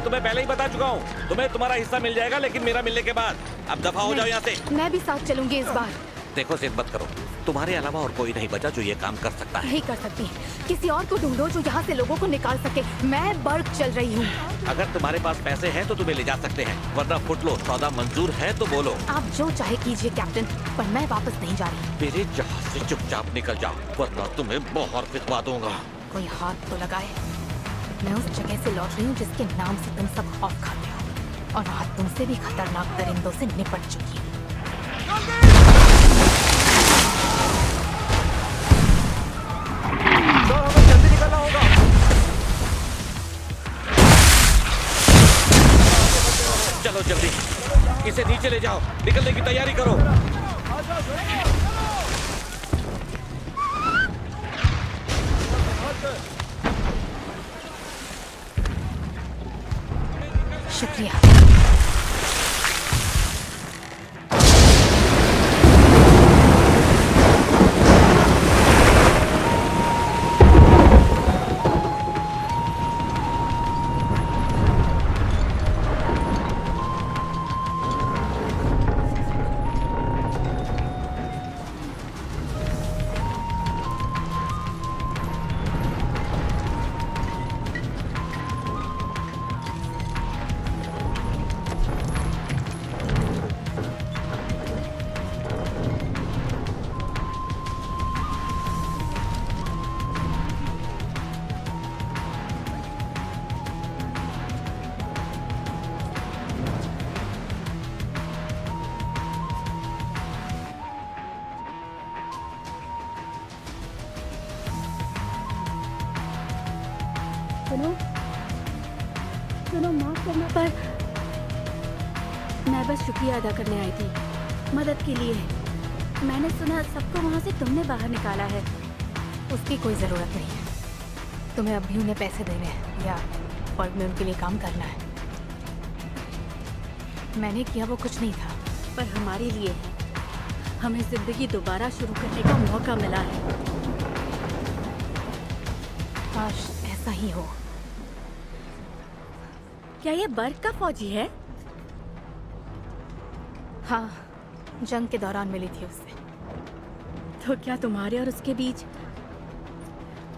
तुम्हें पहले ही बता चुका हूँ, तुम्हें तुम्हारा हिस्सा मिल जाएगा, लेकिन मेरा मिलने के बाद। अब दफा हो जाओ यहाँ से। मैं भी साथ चलूंगी इस बार। देखो जिद मत करो, तुम्हारे अलावा और कोई नहीं बचा जो ये काम कर सकता है। नहीं कर सकती, किसी और को ढूंढो जो यहाँ से लोगों को निकाल सके। मैं बर्ग चल रही हूँ। अगर तुम्हारे पास पैसे हैं तो तुम्हें ले जा सकते हैं, वरना फुट लो। सौदा मंजूर है तो बोलो। आप जो चाहे कीजिए कैप्टन, पर मैं वापस नहीं जा रही। मेरे जहाज से चुपचाप निकल जाओ, वरना तुम्हें बाहर फिकवा दूंगा। कोई हाथ तो लगाए। मैं उस जगह से लौट रही हूँ जिसके नाम से तुम सब खौफ खाते हो, और आज तुमसे भी खतरनाक दरिंदों से निपट चुकी हूँ। हमें जल्दी निकलना होगा। चलो जल्दी, इसे नीचे ले जाओ, निकलने की तैयारी करो। शुक्रिया। सुनो, माफ करना, पर मैं बस शुक्रिया अदा करने आई थी, मदद के लिए। मैंने सुना सबको वहाँ से तुमने बाहर निकाला है। उसकी कोई जरूरत नहीं है। तुम्हें अभी उन्हें पैसे देने हैं या बर्ग में उनके लिए काम करना है। मैंने किया वो कुछ नहीं था, पर हमारे लिए है। हमें जिंदगी दोबारा शुरू करने का मौका मिला है। काश ऐसा ही हो। क्या ये बर्ग का फौजी है? हाँ, जंग के दौरान मिली थी उससे। तो क्या तुम्हारे और उसके बीच?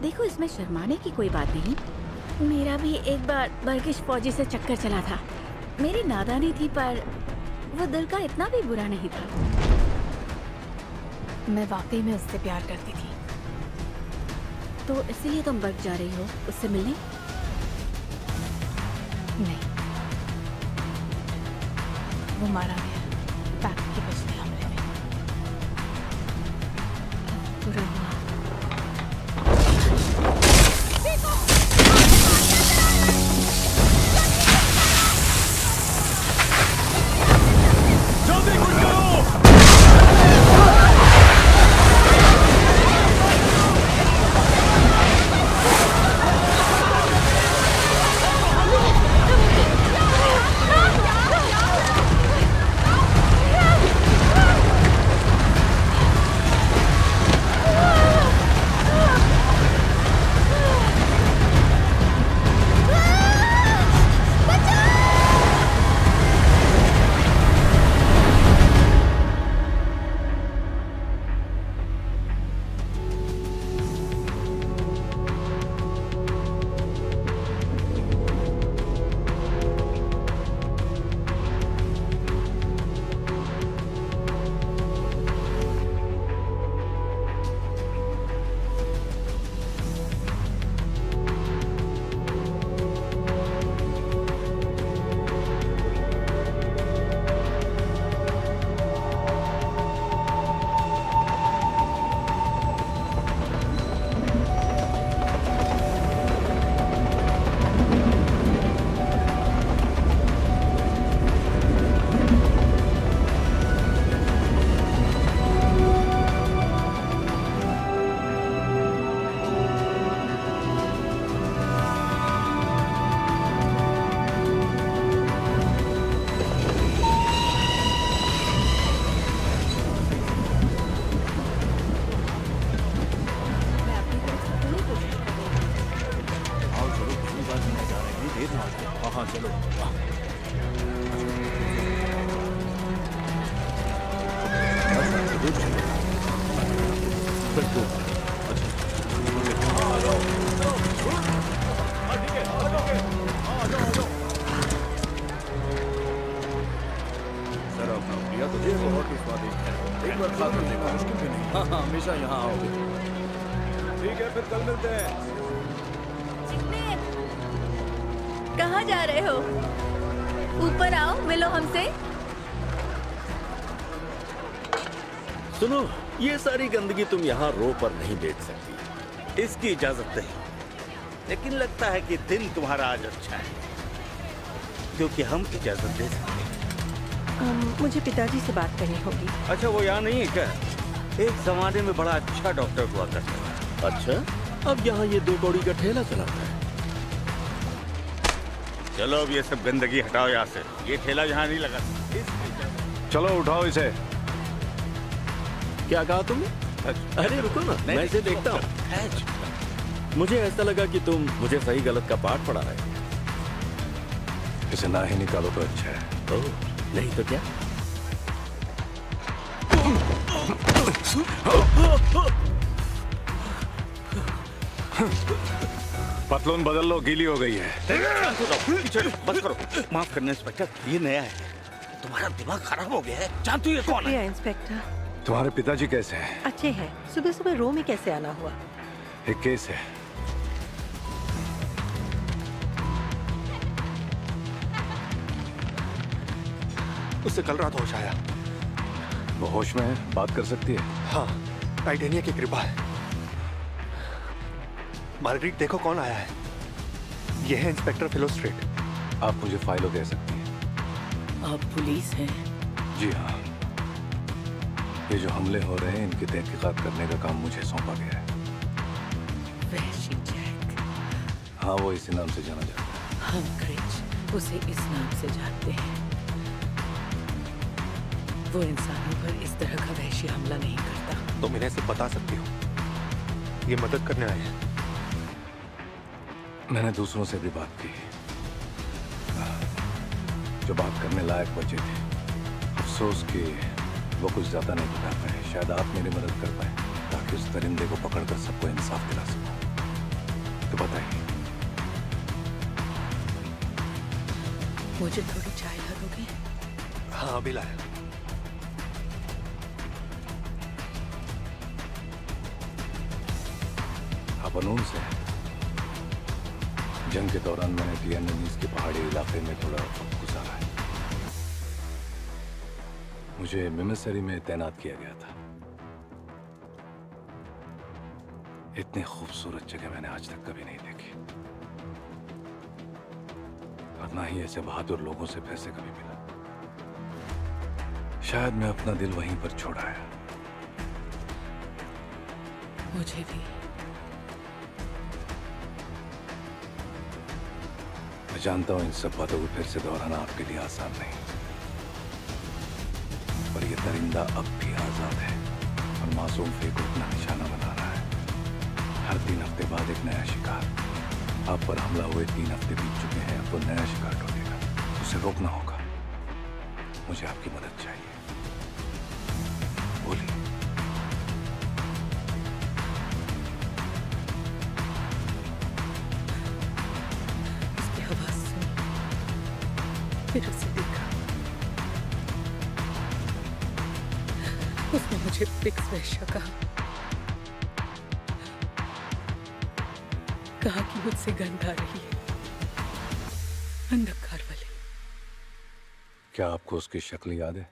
देखो, इसमें शर्माने की कोई बात नहीं। मेरा भी एक बार बर्गिश फौजी से चक्कर चला था। मेरी नादानी थी, पर वो दिल का इतना भी बुरा नहीं था। मैं वाकई में उससे प्यार करती थी। तो इसीलिए तुम बर्ग जा रही हो उससे मिलने? नहीं, वो मारा गया पैक के पिछले हमले में। बुरा हुआ। जल्दी कुछ करो। हाँ चलो। सर अपना प्रिया तो बहुत ही स्वादिष्ट है, एक बार खा कर देखो, मुश्किल भी नहीं। हाँ हाँ हमेशा यहाँ आओगे। ठीक है फिर कल मिलते हैं। कहाँ जा रहे हो? ऊपर आओ, मिलो हमसे। सुनो, ये सारी गंदगी तुम यहाँ रो पर नहीं देख सकती, इसकी इजाजत नहीं। लेकिन लगता है कि दिन तुम्हारा आज अच्छा है, क्योंकि हम इजाजत दे सकते हैं। मुझे पिताजी से बात करनी होगी। अच्छा, वो यहाँ नहीं है क्या? एक जमाने में बड़ा अच्छा डॉक्टर हुआ करता था। अच्छा, अब यहाँ ये 2 कौड़ी का ठेला चलाता है। चलो अब ये सब गंदगी हटाओ यहाँ से, ये ठेला यहाँ नहीं लगा। चलो उठाओ इसे। क्या कहा तुमने? अरे रुको ना, मैं इसे देखता हूँ। मुझे ऐसा लगा कि तुम मुझे सही गलत का पाठ पढ़ा रहे हो। इसे ना ही निकालो तो अच्छा है। ओह, नहीं तो क्या? पतलून बदल लो, गीली हो गई है। बस करो। माफ करना इंस्पेक्टर, ये नया है, तुम्हारा दिमाग खराब हो गया है। जानती हो ये कौन है? इंस्पेक्टर, तुम्हारे पिताजी कैसे हैं? अच्छे हैं। सुबह सुबह रो में कैसे आना हुआ? एक केस है। उससे कल रात होश आया। वो होश में है, बात कर सकती है? हाँ, टाइटेनिया की कृपा है। मार्गरेट, देखो कौन आया है। ये है इंस्पेक्टर फिलोस्ट्रेट। आप मुझे फाइलों दे सकती हैं? आप पुलिस हैं? जी हाँ, ये जो हमले हो रहे हैं इनकी तहकीकात करने का काम मुझे सौंपा गया है। वैशी जैक। हाँ, वो इसी नाम से जाना जाता है। हम क्रिच उसे इस नाम से जानते हैं। वो इंसानों पर इस तरह का वहशी हमला नहीं करता। तुम इन्हें से बता सकती हो, ये मदद करने आए हैं। मैंने दूसरों से भी बात की, जो बात करने लायक बचे थे। अफसोस कि वो कुछ ज्यादा नहीं बता पाए। शायद आप मेरी मदद कर पाए, ताकि उस दरिंदे को पकड़कर सबको इंसाफ दिला सकूं। तो बताइए। मुझे थोड़ी चाय ला दोगे? हाँ, अभी लाया। आप अनून से हैं? जंग के दौरान मैंने वियतनामीज के पहाड़ी इलाके में थोड़ा वक्त गुजारा है। मुझे मिमिसरी में तैनात किया गया था। इतनी खूबसूरत जगह मैंने आज तक कभी नहीं देखी, और ना ही ऐसे बहादुर लोगों से पैसे कभी मिला। शायद मैं अपना दिल वहीं पर छोड़ आया। मुझे भी। मैं जानता हूं इन सब बातों को फिर से दोहराना आपके लिए आसान नहीं, पर यह दरिंदा अब भी आजाद है और मासूम फे को अपना निशाना बना रहा है। हर 3 हफ्ते बाद एक नया शिकार। आप पर हमला हुए 3 हफ्ते बीत चुके हैं, अब वो नया शिकार ढूंढेगा। उसे रोकना होगा। मुझे आपकी मदद चाहिए। बोलिए। उसकी आवाज सुनी, फिर उसे देखा। उसने मुझे पिक्स वैश्या कहा कि मुझसे गंध आ रही है। अंधकार वाले। क्या आपको उसकी शक्ल याद है?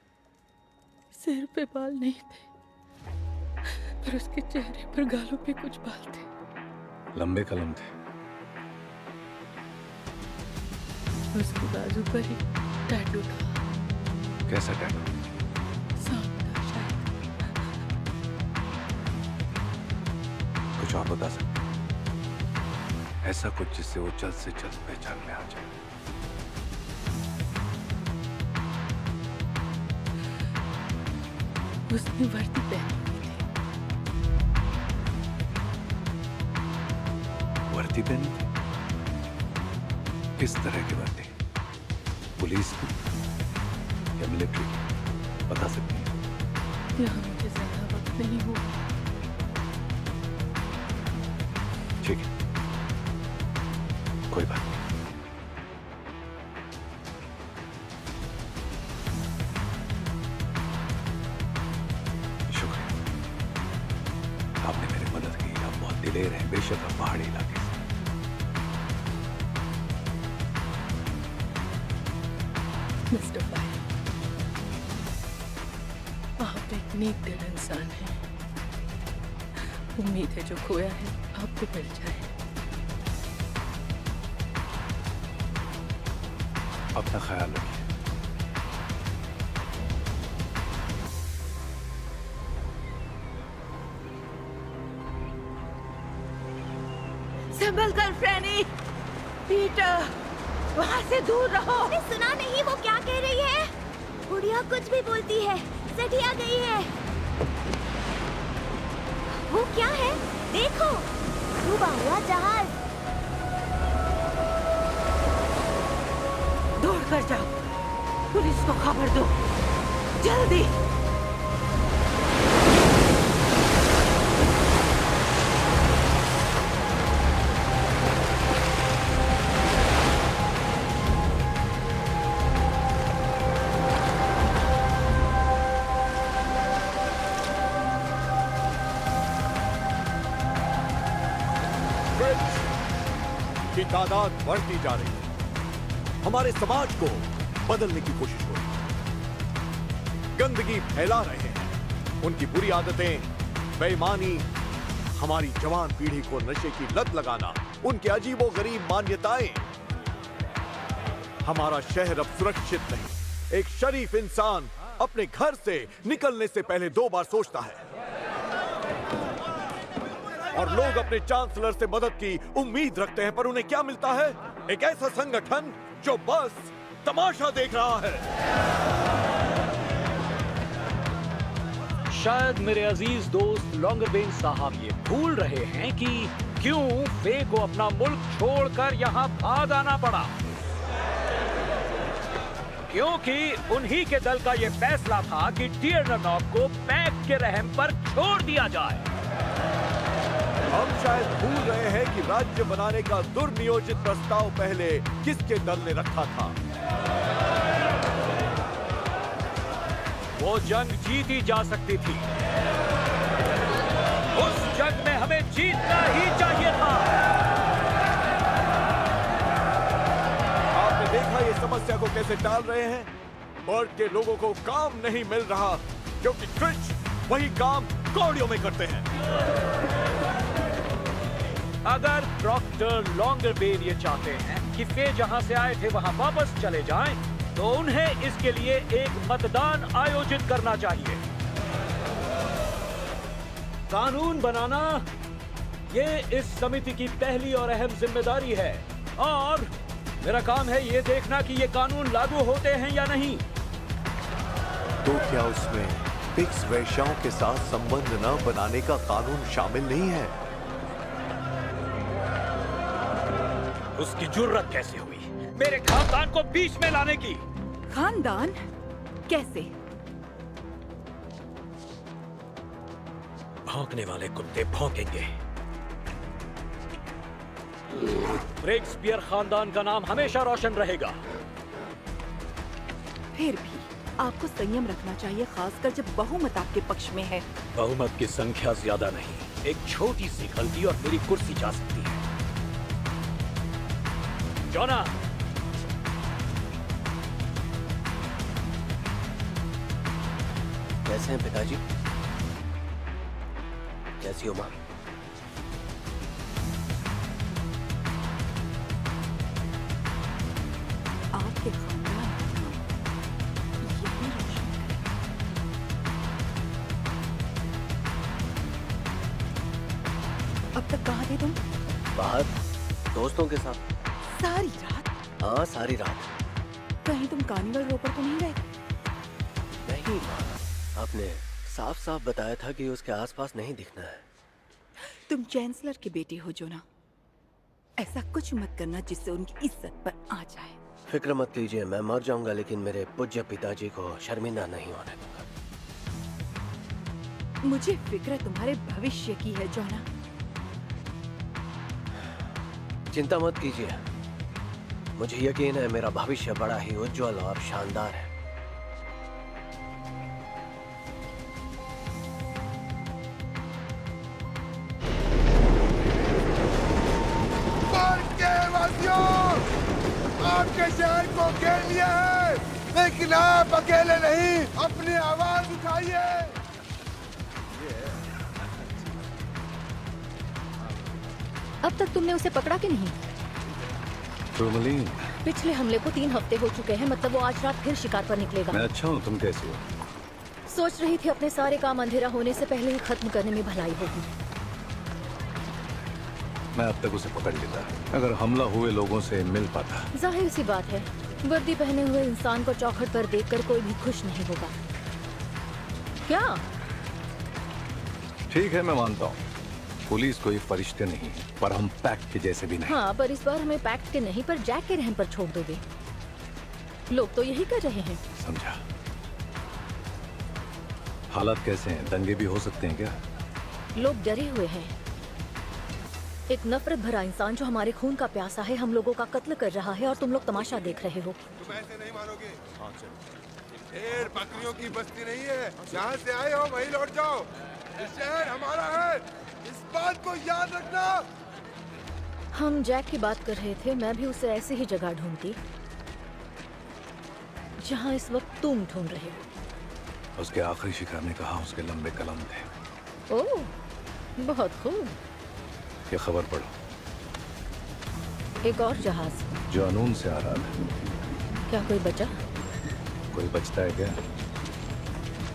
सिर पे बाल नहीं थे, पर उसके चेहरे पर गालों पे कुछ बाल थे। लंबे कलम थे। उसकी बाजू पर ही टैटू था। कैसा टैटू? सांप था शायद। कुछ और बता सकते? ऐसा कुछ जिससे वो जल्द से जल्द पहचान में आ जाए। उसने वर्दी पहनी हुई थी। वर्दी पहनी थी? किस तरह की वर्दी? पुलिस की या मिलिट्री की, बता सकती हैं? यहाँ मुझे ज्यादा वक्त नहीं हुआ। ठीक है, कोई बात नहीं। शुक्रिया, आपने मेरी मदद की। आप बहुत दिलेर हैं, बेशक आप पहाड़ी इलाके से। मिस्टर फायर, आप एक नेक दिल इंसान हैं। उम्मीद है जो खोया है आपको मिल जाए। अपना ख्याल रखिए। संभल कर फ्रैनी। पीटर, वहाँ से दूर रहो। सुना नहीं वो क्या कह रही है? बुढ़िया कुछ भी बोलती है, सटिया गई है। वो क्या है? देखो, डूबा हुआ जहाज। दौड़ कर जाओ, पुलिस को खबर दो, जल्दी। की तादाद बढ़ती जा रही है। हमारे समाज को बदलने की कोशिश हो रही है। गंदगी फैला रहे हैं। उनकी बुरी आदतें, बेईमानी, हमारी जवान पीढ़ी को नशे की लत लगाना, उनके अजीबोगरीब मान्यताएं। हमारा शहर अब सुरक्षित नहीं। एक शरीफ इंसान अपने घर से निकलने से पहले 2 बार सोचता है। और लोग अपने चांसलर से मदद की उम्मीद रखते हैं, पर उन्हें क्या मिलता है? एक ऐसा संगठन जो बस तमाशा देख रहा है। शायद मेरे अजीज दोस्त लॉन्गरबेन साहब ये भूल रहे हैं कि क्यों फे को अपना मुल्क छोड़कर यहाँ भाग आना पड़ा। क्योंकि उन्हीं के दल का ये फैसला था कि टियरनॉक को पैक के रहम पर छोड़ दिया जाए। हम शायद भूल रहे हैं कि राज्य बनाने का दुर्नियोजित प्रस्ताव पहले किसके दल ने रखा था। वो जंग जीती जा सकती थी। उस जंग में हमें जीतना ही चाहिए था। आपने देखा ये समस्या को कैसे टाल रहे हैं? बर्ड के लोगों को काम नहीं मिल रहा क्योंकि ट्रिच वही काम कौड़ियों में करते हैं। अगर डॉक्टर लॉन्गरबेन ये चाहते हैं कि फे जहां से आए थे वहां वापस चले जाएं, तो उन्हें इसके लिए एक मतदान आयोजित करना चाहिए। कानून बनाना ये इस समिति की पहली और अहम जिम्मेदारी है, और मेरा काम है ये देखना कि ये कानून लागू होते हैं या नहीं। तो क्या उसमें फिक्स वैश्याओं के साथ संबंध न बनाने का कानून शामिल नहीं है? उसकी जुर्रत कैसे हुई मेरे खानदान को बीच में लाने की? खानदान कैसे? भौंकने वाले कुत्ते भौंकेंगे। ब्रेक्सपियर खानदान का नाम हमेशा रोशन रहेगा। फिर भी आपको संयम रखना चाहिए, खासकर जब बहुमत आपके पक्ष में है। बहुमत की संख्या ज्यादा नहीं, एक छोटी सी गलती और मेरी कुर्सी जा सकती है। जोना, कैसे हैं पिताजी? कैसी हो माँ? आपके खानदान यही रोशन अब तक कहाँ थे तुम? बाहर दोस्तों के साथ। सारी रात? हाँ, सारी रात। कहीं तुम कार्निवल रो पर तो नहीं गए? नहीं माँ, आपने साफ साफ बताया था कि उसके आसपास नहीं दिखना है। तुम चांसलर के बेटे हो जोना। ऐसा कुछ मत करना जिससे उनकी इज्जत पर आ जाए। फिक्र मत कीजिए, मैं मर जाऊंगा लेकिन मेरे पूज्य पिताजी को शर्मिंदा नहीं होने दूंगा। मुझे फिक्र तुम्हारे भविष्य की है जोना। चिंता मत कीजिए, मुझे यकीन है मेरा भविष्य बड़ा ही उज्जवल और शानदार है। आपके शहर को घेर लिया है, लेकिन आप अकेले नहीं, अपनी आवाज उठाइए। अब तक तुमने उसे पकड़ा कि नहीं? टूर्मलीन, पिछले हमले को 3 हफ्ते हो चुके हैं, मतलब वो आज रात फिर शिकार पर निकलेगा। मैं अच्छा हूँ, तुम कैसी हो? सोच रही थी अपने सारे काम अंधेरा होने से पहले ही खत्म करने में भलाई होगी। मैं अब तक उसे पकड़ लेता, अगर हमला हुए लोगों से मिल पाता। जाहिर सी बात है, वर्दी पहने हुए इंसान को चौखट पर देखकर कोई भी खुश नहीं होगा। क्या? ठीक है, मैं मानता हूँ, पुलिस कोई फरिश्ते नहीं, पर हम पैक्ट के जैसे भी नहीं। हाँ, पर इस बार हमें पैक्ट के नहीं पर जैक के रहम पर छोड़ दोगे। लोग तो यही कर रहे हैं। समझा। हालात कैसे हैं? दंगे भी हो सकते हैं क्या? लोग डरे हुए हैं। एक नफरत भरा इंसान जो हमारे खून का प्यासा है हम लोगों का कत्ल कर रहा है और तुम लोग तमाशा देख रहे हो। तुम ऐसे नहीं मानोगे। ढेर बकरियों की बस्ती नहीं है, जहाँ से आए हो वहीं लौट जाओ। ये शहर हमारा है, इस बात को याद रखना। हम जैक की बात कर रहे थे, मैं भी उसे ऐसे ही जगह ढूंढती जहाँ इस वक्त तुम ढूंढ रहे हो। उसके आखिरी शिकार ने कहा उसके लंबे कलम थे। ओह, बहुत खूब। ये खबर पढ़ो। एक और जहाज जो अनून से आ रहा था। क्या कोई बचा? कोई बचता है क्या?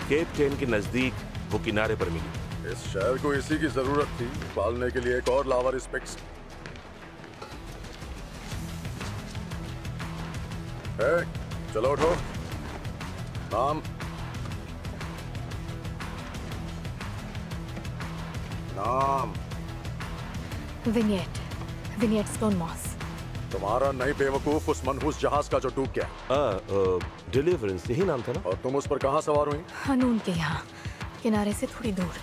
केप टेन के नजदीक वो किनारे पर मिली। इस शहर को इसी की जरूरत थी, पालने के लिए एक और लावारिस पिक्स। चलो उठो। नाम? नाम? विनियट स्टोनमॉस। तुम्हारा नहीं बेवकूफ, उस मनहूस जहाज का जो डूब गया। डिलीवरेंस, यही नाम था ना? और तुम उस पर कहाँ सवार हुई? हनून के यहाँ, किनारे से थोड़ी दूर।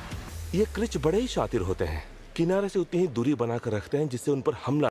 ये क्रिच बड़े ही शातिर होते हैं, किनारे से उतनी ही दूरी बनाकर रखते हैं जिससे उन पर हमला